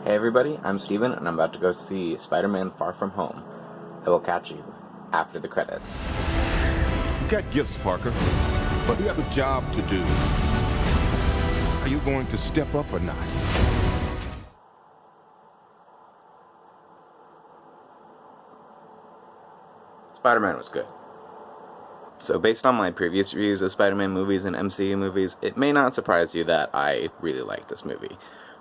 Hey everybody, I'm Steven, and I'm about to go see Spider-Man Far From Home. I will catch you after the credits. You got gifts, Parker, but you have a job to do. Are you going to step up or not? Spider-Man was good. So based on my previous reviews of Spider-Man movies and MCU movies, it may not surprise you that I really like this movie.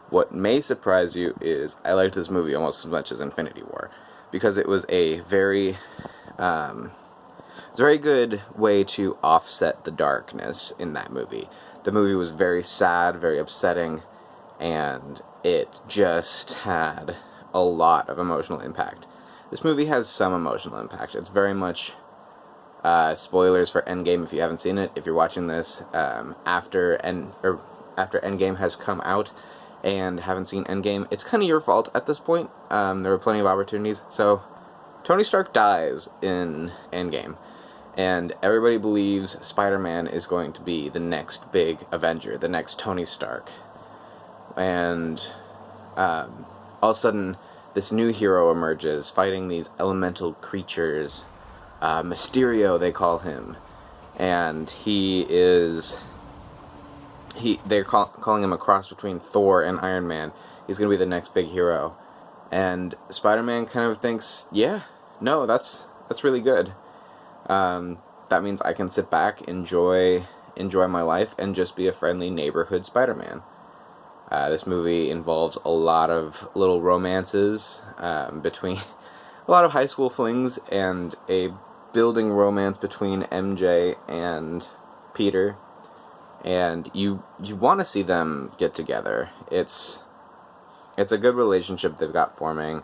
What may surprise you is I liked this movie almost as much as Infinity War, because it was a very good way to offset the darkness in that movie. The movie was very sad, very upsetting, and it just had a lot of emotional impact. This movie has some emotional impact. It's very much spoilers for Endgame if you haven't seen it. If you're watching this after Endgame has come out and haven't seen Endgame, it's kind of your fault at this point. There were plenty of opportunities. So Tony Stark dies in Endgame, and everybody believes Spider-Man is going to be the next big Avenger, the next Tony Stark. And all of a sudden, this new hero emerges, fighting these elemental creatures. Mysterio, they call him. And they're calling him a cross between Thor and Iron Man. He's going to be the next big hero. And Spider-Man kind of thinks, yeah, no, that's really good. That means I can sit back, enjoy my life, and just be a friendly neighborhood Spider-Man. This movie involves a lot of little romances between a lot of high school flings and a building romance between MJ and Peter. And you want to see them get together. It's a good relationship they've got forming,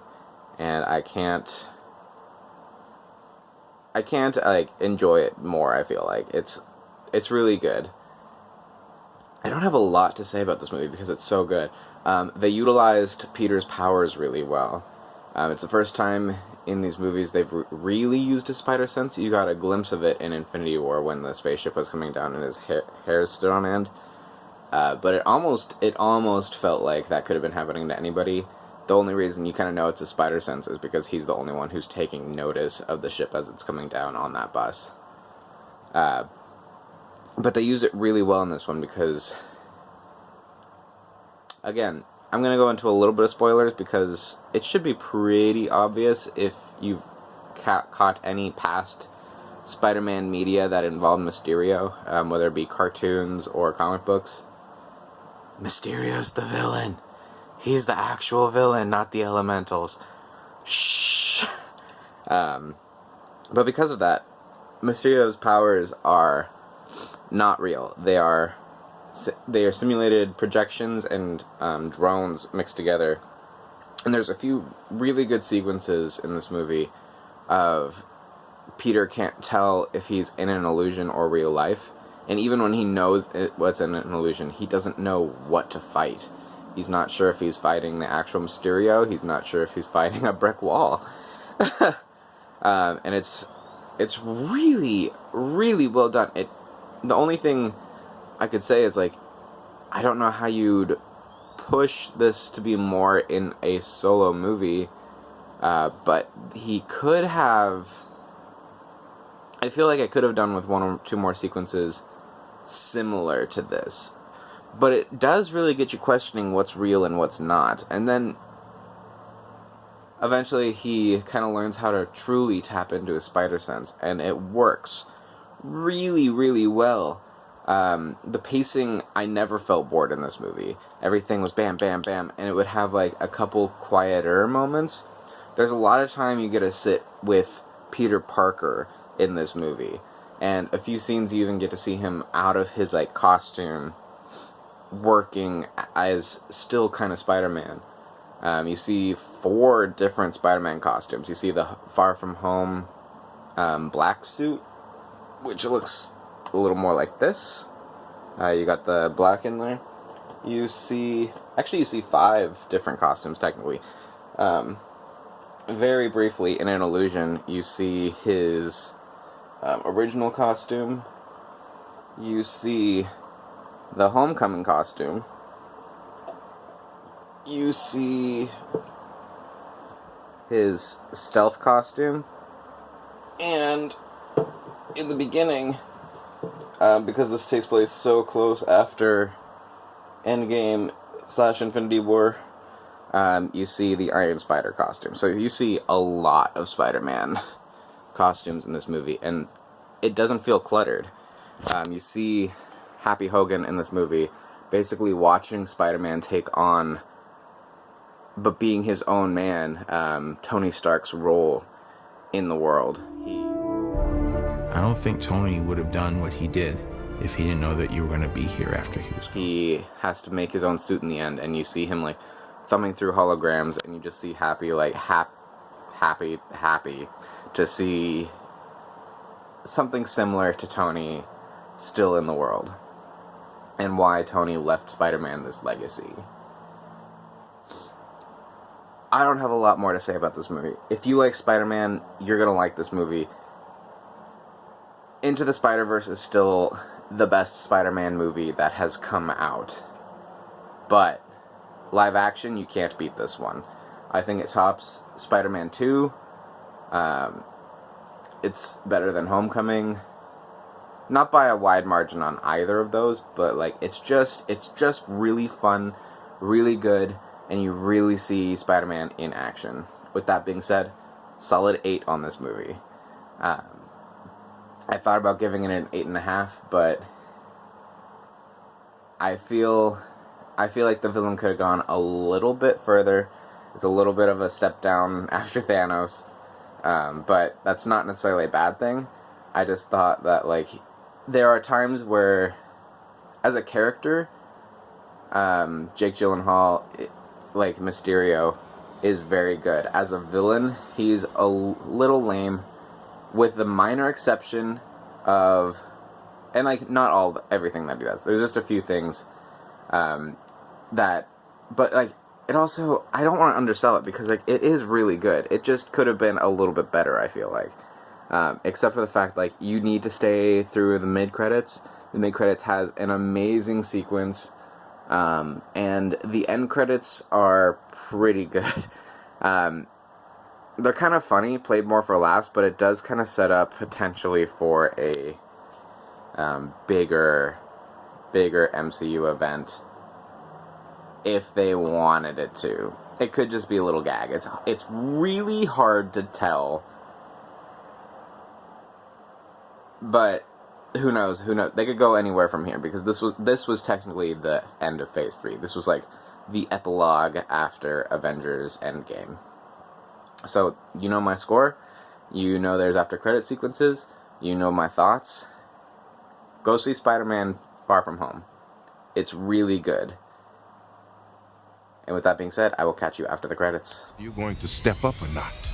and I can't like enjoy it more. I feel like it's really good. I don't have a lot to say about this movie because it's so good. They utilized Peter's powers really well. It's the first time in these movies they've really used his spider sense. You got a glimpse of it in Infinity War when the spaceship was coming down and his hair stood on end. But it almost felt like that could have been happening to anybody. The only reason you kind of know it's a spider sense is because he's the only one who's taking notice of the ship as it's coming down on that bus. But they use it really well in this one because, again, I'm going to go into a little bit of spoilers because it should be pretty obvious if you've caught any past Spider-Man media that involved Mysterio, whether it be cartoons or comic books. Mysterio's the villain. He's the actual villain, not the elementals. Shh. But because of that, Mysterio's powers are not real. They are simulated projections and drones mixed together. And there's a few really good sequences in this movie of Peter can't tell if he's in an illusion or real life. And even when he knows what's in an illusion, he doesn't know what to fight. He's not sure if he's fighting the actual Mysterio. He's not sure if he's fighting a brick wall. And it's really, really well done. The only thing I could say is, like, I don't know how you'd push this to be more in a solo movie, but he could have. I feel like I could have done with one or two more sequences similar to this. But it does really get you questioning what's real and what's not. And then eventually he kind of learns how to truly tap into his spider sense, and it works really, really well. The pacing, I never felt bored in this movie. Everything was bam, bam, bam, and it would have like a couple quieter moments. There's a lot of time you get to sit with Peter Parker in this movie, and a few scenes you even get to see him out of his like costume, working as still kind of Spider-Man. You see 4 different Spider-Man costumes. You see the Far From Home black suit, which looks a little more like this. You got the black in there. You see 5 different costumes technically. Very briefly, in an illusion, you see his original costume. You see the Homecoming costume. you see his stealth costume, and in the beginning, because this takes place so close after Endgame / Infinity War, you see the Iron Spider costume. So you see a lot of Spider-Man costumes in this movie, and it doesn't feel cluttered. You see Happy Hogan in this movie basically watching Spider-Man take on, but being his own man, Tony Stark's role in the world. I don't think Tony would have done what he did if he didn't know that you were going to be here after he was gone. He has to make his own suit in the end, and you see him like thumbing through holograms, and you just see Happy like happy to see something similar to Tony still in the world, and why Tony left Spider-Man this legacy. I don't have a lot more to say about this movie. If you like Spider-Man, you're gonna like this movie. Into the Spider-Verse is still the best Spider-Man movie that has come out. But live action, you can't beat this one. I think it tops Spider-Man 2. It's better than Homecoming. Not by a wide margin on either of those, but like it's just really fun, really good, and you really see Spider-Man in action. With that being said, solid 8 on this movie. I thought about giving it an 8.5, but I feel like the villain could have gone a little bit further. It's a little bit of a step down after Thanos, but that's not necessarily a bad thing. I just thought that like there are times where, as a character, Jake Gyllenhaal, like Mysterio, is very good. As a villain, he's a little lame, with the minor exception of, and like not everything that he does. There's just a few things that, but like it also, I don't want to undersell it because like it is really good. It just could have been a little bit better, I feel like. Except for the fact like you need to stay through the mid-credits. The mid-credits has an amazing sequence, and the end credits are pretty good. They're kind of funny, played more for laughs, but it does kind of set up potentially for a bigger MCU event if they wanted it to. It could just be a little gag. It's really hard to tell, but who knows? They could go anywhere from here, because this was technically the end of Phase 3. This was like the epilogue after Avengers Endgame. So, you know my score, you know there's after credit sequences, you know my thoughts. Go see Spider-Man Far From Home. It's really good. And with that being said, I will catch you after the credits. You're going to step up or not?